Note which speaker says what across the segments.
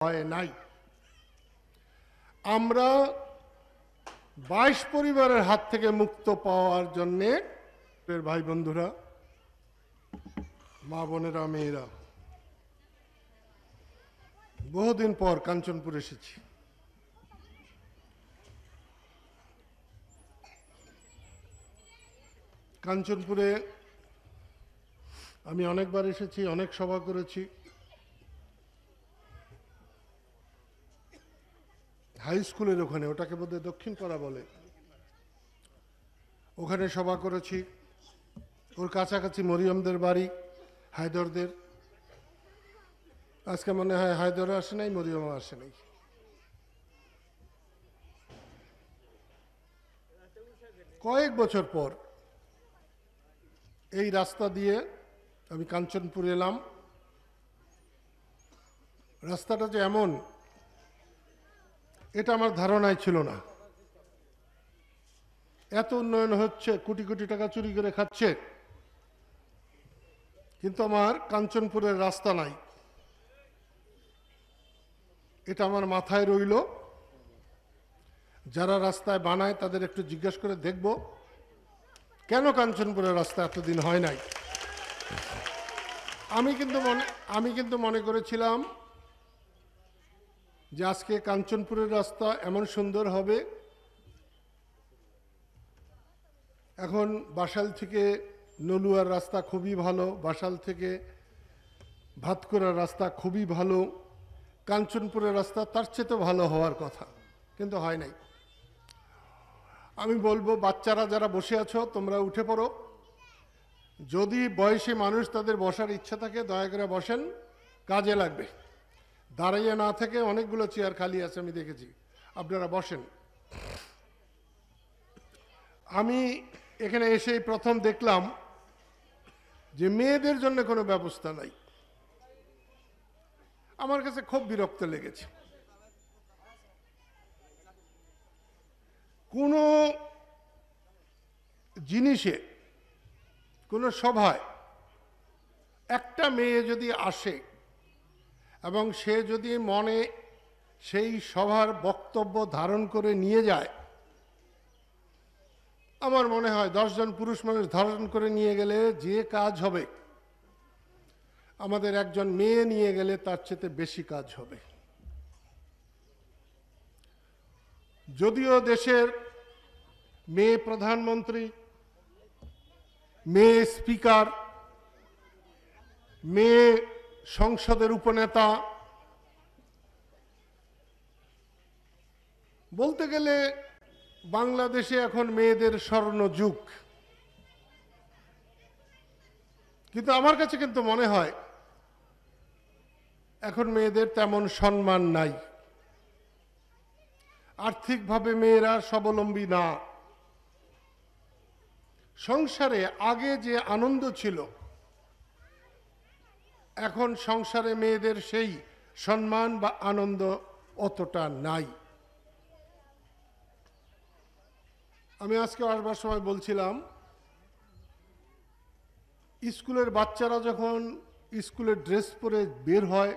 Speaker 1: হয় নাই। আমরা 22 পরিবারের হাত থেকে মুক্ত পাওয়ার জন্যে ভাই বন্ধুরা, মা বোনেরা, মেয়েরা, বহুদিন পর কাঞ্চনপুর এসেছি। কাঞ্চনপুরে আমি অনেকবার এসেছি, অনেক সভা করেছি। হাই স্কুলের ওখানে, ওটাকে বোধহয় দক্ষিণ পাড়া বলে, ওখানে সভা করেছি। ওর কাছাকাছি মরিয়মদের বাড়ি, হায়দরদের। আজকে মনে হয় হায়দরও আসে নাই, মরিয়মও আসে নাই। কয়েক বছর পর এই রাস্তা দিয়ে আমি কাঞ্চনপুর এলাম। রাস্তাটা যে এমন, এটা আমার ধারণায় ছিল না। এত উন্নয়ন হচ্ছে, কোটি কোটি টাকা চুরি করে খাচ্ছে, কিন্তু আমার কাঞ্চনপুরের রাস্তা নাই। এটা আমার মাথায় রইল। যারা রাস্তায় বানায় তাদের একটু জিজ্ঞেস করে দেখব কেন কাঞ্চনপুরের রাস্তা এতদিন হয় নাই। আমি কিন্তু মনে করেছিলাম যে আজকে কাঞ্চনপুরের রাস্তা এমন সুন্দর হবে। এখন বাসাল থেকে নলুয়ার রাস্তা খুবই ভালো, বাসাল থেকে ভাতকুড়ার রাস্তা খুবই ভালো, কাঞ্চনপুরের রাস্তা তার চেয়ে তো ভালো হওয়ার কথা, কিন্তু হয় নাই। আমি বলবো, বাচ্চারা যারা বসে আছো তোমরা উঠে পড়ো। যদি বয়সী মানুষ তাদের বসার ইচ্ছা থাকে দয়া করে বসেন, কাজে লাগবে। দাঁড়িয়ে না থেকে অনেকগুলো চেয়ার খালি আছে আমি দেখেছি, আপনারা বসেন। আমি এখানে এসেই প্রথম দেখলাম যে মেয়েদের জন্য কোনো ব্যবস্থা নাই। আমার কাছে খুব বিরক্ত লেগেছে। কোনো জিনিসে, কোনো সভায় একটা মেয়ে যদি আসে এবং সে যদি মনে সেই সভার বক্তব্য ধারণ করে নিয়ে যায়, আমার মনে হয় 10 জন পুরুষ মানুষ ধারণ করে নিয়ে গেলে যে কাজ হবে, আমাদের একজন মেয়ে নিয়ে গেলে তার চেয়ে বেশি কাজ হবে। যদিও দেশের মেয়ে প্রধানমন্ত্রী, মেয়ে স্পিকার, মেয়ে সংসদের উপনেতা, বলতে গেলে বাংলাদেশে এখন মেয়েদের স্বর্ণ যুগ। কিন্তু আমার কাছে কিন্তু মনে হয় এখন মেয়েদের তেমন সম্মান নাই। আর্থিকভাবে মেয়েরা স্বাবলম্বী না। সংসারে আগে যে আনন্দ ছিল, এখন সংসারে মেয়েদের সেই সম্মান বা আনন্দ অতটা নাই। আমি আজকে আসবার সময় বলছিলাম, স্কুলের বাচ্চারা যখন স্কুলের ড্রেস পরে বের হয়,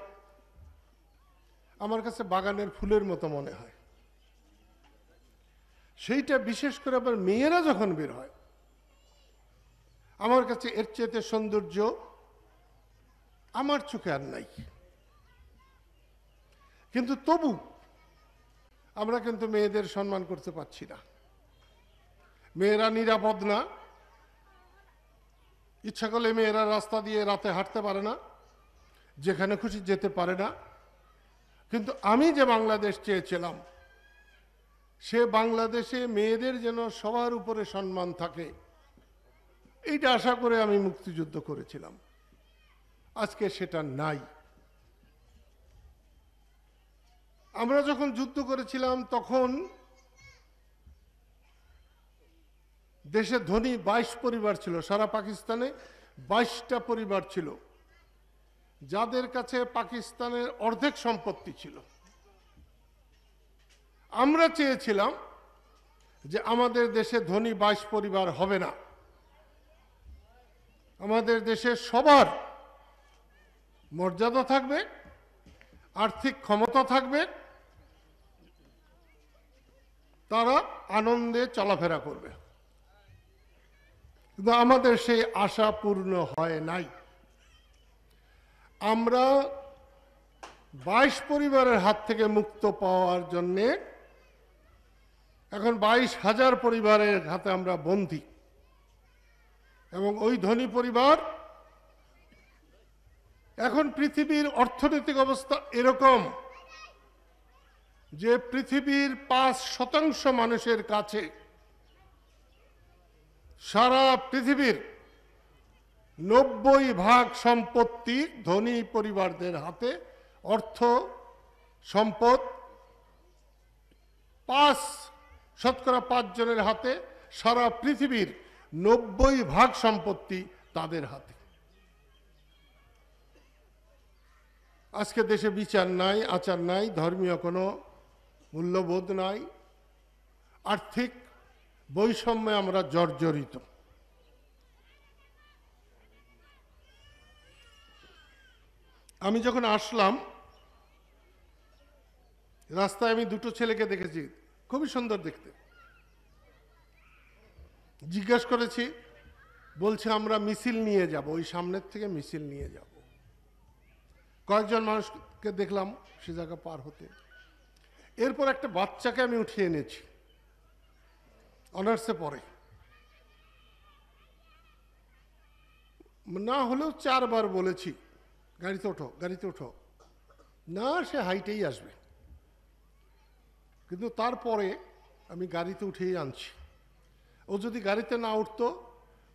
Speaker 1: আমার কাছে বাগানের ফুলের মতো মনে হয়। সেইটা বিশেষ করে আবার মেয়েরা যখন বের হয়, আমার কাছে এর চেয়ে সৌন্দর্য আমার চোখে আর নাই। কিন্তু তবু আমরা কিন্তু মেয়েদের সম্মান করতে পারছি না। মেয়েরা নিরাপদ না। ইচ্ছা করলে মেয়েরা রাস্তা দিয়ে রাতে হাঁটতে পারে না, যেখানে খুশি যেতে পারে না। কিন্তু আমি যে বাংলাদেশ চেয়েছিলাম, সে বাংলাদেশে মেয়েদের যেন সবার উপরে সম্মান থাকে, এইটা আশা করে আমি মুক্তিযুদ্ধ করেছিলাম। আজকে সেটা নাই। আমরা যখন যুদ্ধ করেছিলাম তখন দেশে ধনী 22 পরিবার ছিল। সারা পাকিস্তানে 22টা পরিবার ছিল যাদের কাছে পাকিস্তানের অর্ধেক সম্পত্তি ছিল। আমরা চেয়েছিলাম যে আমাদের দেশে ধনী 22 পরিবার হবে না, আমাদের দেশে সবার মর্যাদা থাকবে, আর্থিক ক্ষমতা থাকবে, তারা আনন্দে চলাফেরা করবে। কিন্তু আমাদের সেই আশা পূর্ণ হয় নাই। আমরা 22 পরিবারের হাত থেকে মুক্ত পাওয়ার জন্যে এখন 22,000 পরিবারের হাতে আমরা বন্দী। এবং ওই ধনী পরিবার, এখন পৃথিবীর অর্থনৈতিক অবস্থা এরকম যে পৃথিবীর 5% মানুষের কাছে, সারা পৃথিবীর 90% সম্পত্তি ধনী পরিবারদের হাতে, অর্থ সম্পদ 5% জনের হাতে, সারা পৃথিবীর 90% সম্পত্তি তাদের হাতে। আজকে দেশে বিচার নাই, আচার নাই, ধর্মীয় কোনো মূল্যবোধ নাই, আর্থিক বৈষম্যে আমরা জর্জরিত। আমি যখন আসলাম, রাস্তায় আমি দুটো ছেলেকে দেখেছি, খুবই সুন্দর দেখতে। জিজ্ঞেস করেছি, বলছে আমরা মিছিল নিয়ে যাব, ওই সামনের থেকে মিছিল নিয়ে যাব। কয়েকজন মানুষকে দেখলাম সে জায়গা পার হতে। এরপর একটা বাচ্চাকে আমি উঠিয়ে এনেছি, অনার্সে পড়ে, না হলেও 4 বার বলেছি গাড়িতে ওঠো, গাড়িতে ওঠো, না সে হাইটেই আসবে। কিন্তু তারপরে আমি গাড়িতে উঠেই আনছি। ও যদি গাড়িতে না উঠতো,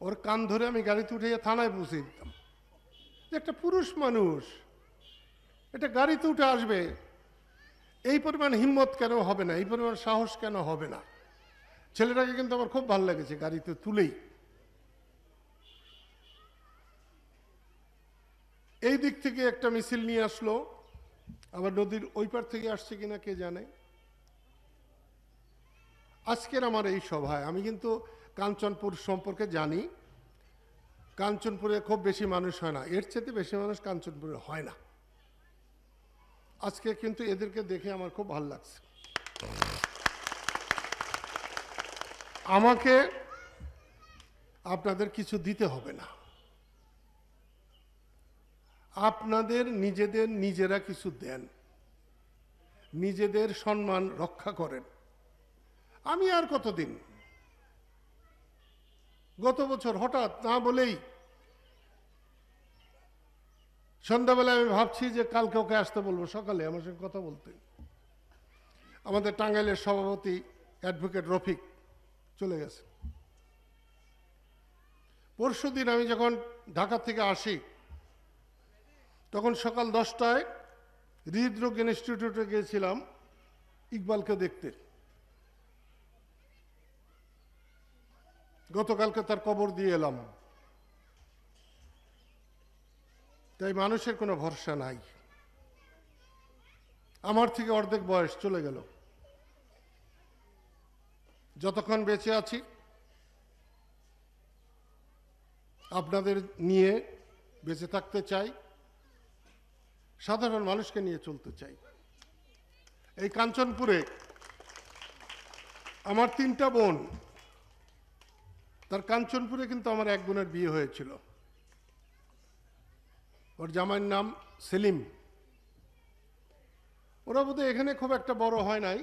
Speaker 1: ওর কান ধরে আমি গাড়িতে উঠে থানায় পৌঁছে দিতাম। একটা পুরুষ মানুষ এটা গাড়িতে উঠে আসবে, এই পরিমাণ হিম্মত কেন হবে না, এই পরিমাণ সাহস কেন হবে না? ছেলেটাকে কিন্তু আমার খুব ভালো লেগেছে, গাড়িতে তুলেই। এই দিক থেকে একটা মিছিল নিয়ে আসলো, আবার নদীর ওই পার থেকে আসছে কিনা কে জানে। আজকের আমার এই সভায় আমি কিন্তু কাঞ্চনপুর সম্পর্কে জানি। কাঞ্চনপুরে খুব বেশি মানুষ হয় না, এর চেয়ে বেশি মানুষ কাঞ্চনপুরে হয় না। আজকে কিন্তু এদেরকে দেখে আমার খুব ভালো লাগছে। আমাকে আপনাদের কিছু দিতে হবে না, আপনাদের নিজেরা কিছু দেন, নিজেদের সম্মান রক্ষা করেন। আমি আর কতদিন, গত বছর হঠাৎ না বলেই সন্ধ্যাবেলায় আমি ভাবছি যে কালকে ওকে আসতে বলবো, সকালে আমার সঙ্গে কথা বলতে। আমাদের টাঙ্গাইলের সভাপতি অ্যাডভোকেট রফিক চলে গেছে। পরশুদিন আমি যখন ঢাকা থেকে আসি, তখন সকাল 10টায় হৃদরোগ ইনস্টিটিউটে গিয়েছিলাম ইকবালকে দেখতে। গতকালকে তার কবর দিয়ে এলাম। তাই মানুষের কোনো ভরসা নাই। আমার থেকে অর্ধেক বয়স চলে গেল। যতক্ষণ বেঁচে আছি আপনাদের নিয়ে বেঁচে থাকতে চাই, সাধারণ মানুষকে নিয়ে চলতে চাই। এই কাঞ্চনপুরে আমার 3টা বোন, তার কাঞ্চনপুরে কিন্তু আমার এক বোনের বিয়ে হয়েছিল। ওর জামাইয়ের নাম সেলিম। ওরা বোধহয় এখানে খুব একটা বড় হয় নাই,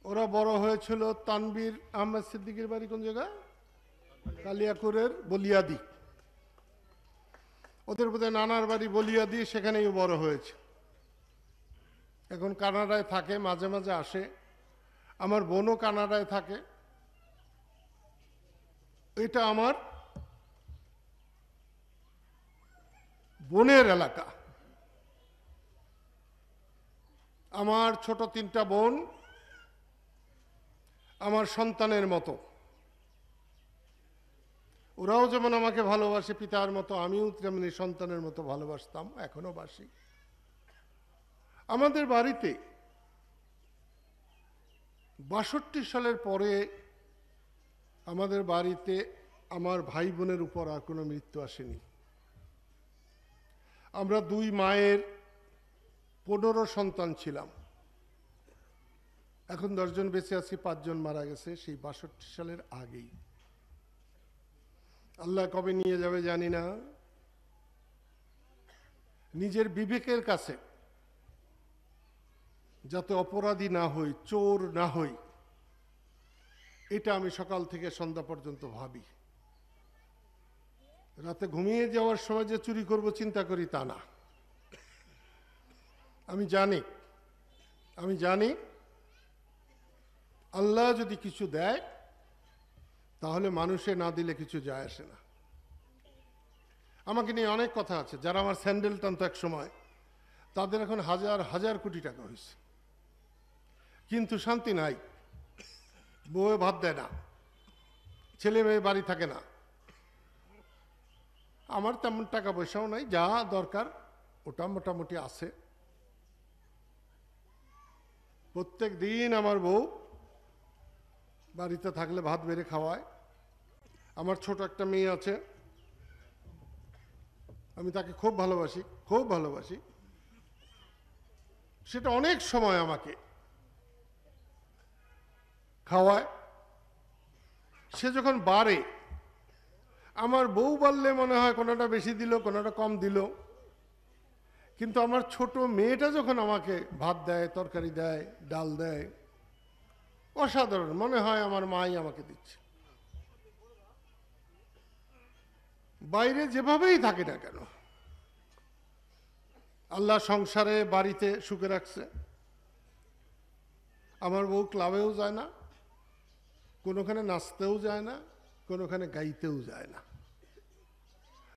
Speaker 1: ওরা বড় হয়েছিল তানবীর আহমেদ সিদ্দিকের বাড়ি কোন জায়গা, কালিয়াকুরের বলিয়াদি। ওদের বোধহয় নানার বাড়ি বলিয়াদি, সেখানেই বড় হয়েছে। এখন কানাডায় থাকে, মাঝে মাঝে আসে। আমার বোনও কানাডায় থাকে। এটা আমার বোনের এলাকা। আমার ছোট 3টা বোন আমার সন্তানের মতো। ওরাও যেমন আমাকে ভালোবাসে পিতার মতো, আমিও তেমনি সন্তানের মতো ভালোবাসতাম, এখনো বাসি। আমাদের বাড়িতে 62 সালের পরে আমাদের বাড়িতে আমার ভাই বোনের উপর আর কোনো মৃত্যু আসেনি। আমরা 2 মায়ের 15 সন্তান ছিলাম। এখন 10 জন বেঁচে আছি, 5 জন মারা গেছে সেই 62 সালের আগেই। আল্লাহ কবে নিয়ে যাবে জানি না। নিজের বিবেকের কাছে যাতে অপরাধী না হই, চোর না হই, এটা আমি সকাল থেকে সন্ধ্যা পর্যন্ত ভাবি। রাতে ঘুমিয়ে যাওয়ার সময় যে চুরি করব চিন্তা করি তা না। আমি জানি আল্লাহ যদি কিছু দেয় তাহলে মানুষে না দিলে কিছু যায় আসে না। আমাকে নিয়ে অনেক কথা আছে। যারা আমার স্যান্ডেল টানতো এক সময়, তাদের এখন হাজার হাজার কোটি টাকা হয়েছে, কিন্তু শান্তি নাই। বউয়ে ভাত দেয় না, ছেলে মেয়ে বাড়ি থাকে না। আমার তেমন টাকা পয়সাও নাই, যা দরকার ওটা মোটামুটি আছে। প্রত্যেক দিন আমার বউ বাড়িতে থাকলে ভাত বেড়ে খাওয়ায়। আমার ছোট একটা মেয়ে আছে, আমি তাকে খুব ভালোবাসি। সেটা অনেক সময় আমাকে খাওয়ায়। সে যখন বাড়ে, আমার বউ বাড়লে মনে হয় কোনোটা বেশি দিল, কোনোটা কম দিল, কিন্তু আমার ছোট মেয়েটা যখন আমাকে ভাত দেয়, তরকারি দেয়, ডাল দেয়, অসাধারণ মনে হয় আমার মাই আমাকে দিচ্ছে। বাইরে যেভাবেই থাকে না কেন, আল্লাহ সংসারে বাড়িতে সুখে রাখছে। আমার বউ ক্লাবেও যায় না, কোনোখানে নাচতেও যায় না, কোনোখানে গাইতেও যায় না।